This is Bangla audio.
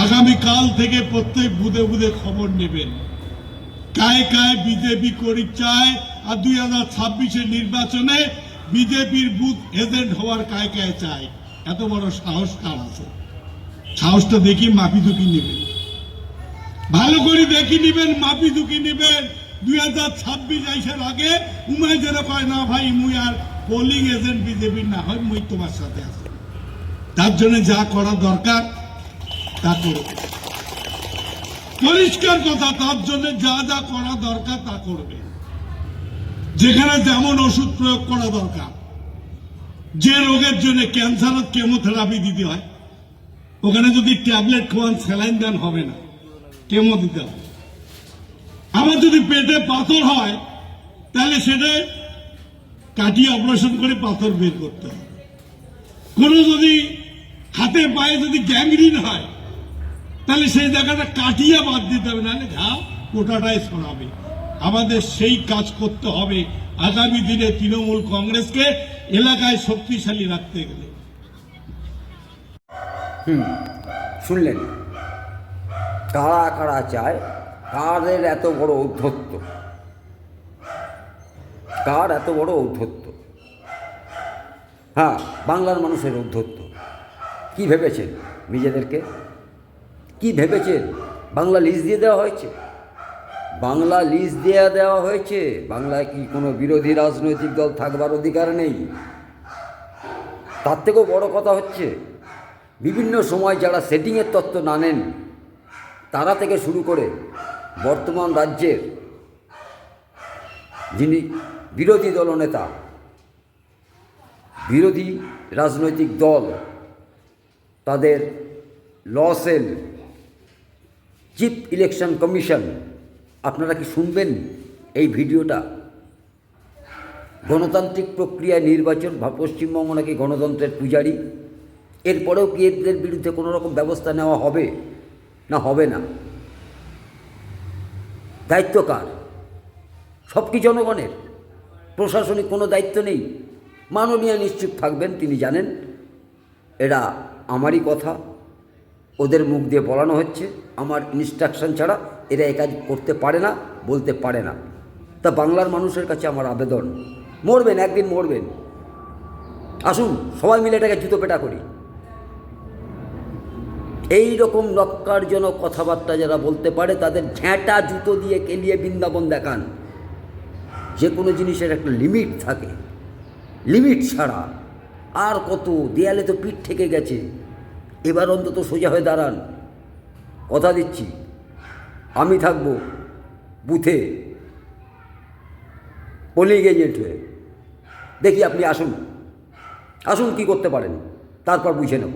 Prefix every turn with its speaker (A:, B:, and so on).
A: আগামীকাল থেকে প্রত্যেক বুধে বুধে খবর নেবেন কায় কায় বিজেপি করি চায়, আর 2026-এর নির্বাচনে বিজেপির বুথ এজেন্ট হওয়ার কায় কায় চায়। এত বড় সাহস কার আছে? সাহসটা দেখি মাপি ঝুঁকি নেবেন, ভালো করে দেখি নিবেন, মাপি ঝুঁকি নেবেন। 2026 আইসার আগে উমায় যেন কয় না ভাই মুই আর পোলিং এজেন্ট বিজেপির না হয়, মুই তোমার সাথে আছি। তার জন্য যা করা দরকার তা করবে, পরিষ্কার কথা। তার জন্য যা যা করা দরকার তা করবে। যেখানে যেমন ওষুধ প্রয়োগ করা দরকার, যে রোগের জন্য ক্যান্সারের কেমোথেরাপি দিতে হয়, ওখানে যদি ট্যাবলেট খাওয়ান স্যালাইন দেন হবে না, কেমো দিতে হবে। আমার যদি পেটে পাথর হয় তাহলে সেটা কাটিয়ে অপারেশন করে পাথর বের করতে হবে। কোনো যদি হাতে পায়ে যদি গ্যাংগ্রিন হয় তাহলে সেই জায়গাটা কাটিয়ে বাদ দিতে হবে, নাহলে ঘা গোটাটাই ছড়াবে। আমাদের সেই কাজ করতে হবে আগামী দিনে তৃণমূল কংগ্রেসকে এলাকায় শক্তিশালী রাখতে গেলে।
B: শুনলেন কারা কারা চায়, কাদের এত বড় ঔদ্ধত্য, কার এত বড় ঔদ্ধত্য। হ্যাঁ, বাংলার মানুষের ঔদ্ধত্য। কি ভেবেছেন নিজেদেরকে? কি ভেবেছেন? বাংলা লিজ দিয়ে দেওয়া হয়েছে, বাংলা লিজ দেওয়া হয়েছে। বাংলায় কি কোনো বিরোধী রাজনৈতিক দল থাকবার অধিকার নেই? তার থেকেও বড় কথা হচ্ছে, বিভিন্ন সময় যারা সেটিংয়ের তত্ত্ব না নেন তারা থেকে শুরু করে বর্তমান রাজ্যের যিনি বিরোধী দলনেতা, বিরোধী রাজনৈতিক দল, তাদের ল সেল, চিফ ইলেকশন কমিশন, আপনারা কি শুনবেন এই ভিডিওটা? গণতান্ত্রিক প্রক্রিয়ায় নির্বাচন, পশ্চিমবঙ্গ নাকি গণতন্ত্রের পূজারী। এরপরেও কি এদের বিরুদ্ধে কোনো রকম ব্যবস্থা নেওয়া হবে না হবে না? দায়িত্ব কার? সব কি জনগণের? প্রশাসনিক কোনো দায়িত্ব নেই? মাননীয় নিশ্চুপ থাকবেন, তিনি জানেন এরা আমারই কথা, ওদের মুখ দিয়ে বলানো হচ্ছে, আমার ইনস্ট্রাকশন ছাড়া এরা এ কাজ করতে পারে না, বলতে পারে না। তা বাংলার মানুষের কাছে আমার আবেদন, মরবেন একদিন, মরবেন, আসুন সবাই মিলে এটাকে জুতো পেটা করি। এই রকম নক্কারজনক কথাবার্তা যারা বলতে পারে তাদের ঝ্যাঁটা জুতো দিয়ে কেলিয়ে বৃন্দাবন দেখান। যে কোনো জিনিসের একটা লিমিট থাকে, লিমিট ছাড়া আর কত? দেয়ালে তো পিঠ থেকে গেছে, এবার অন্তত সোজা হয়ে দাঁড়ান। কথা দিচ্ছি, আমি থাকব বুথে পোলিং এজেন্ট হয়ে। দেখি আপনি আসুন, আসুন কি করতে পারেন, তারপর বুঝে নেব।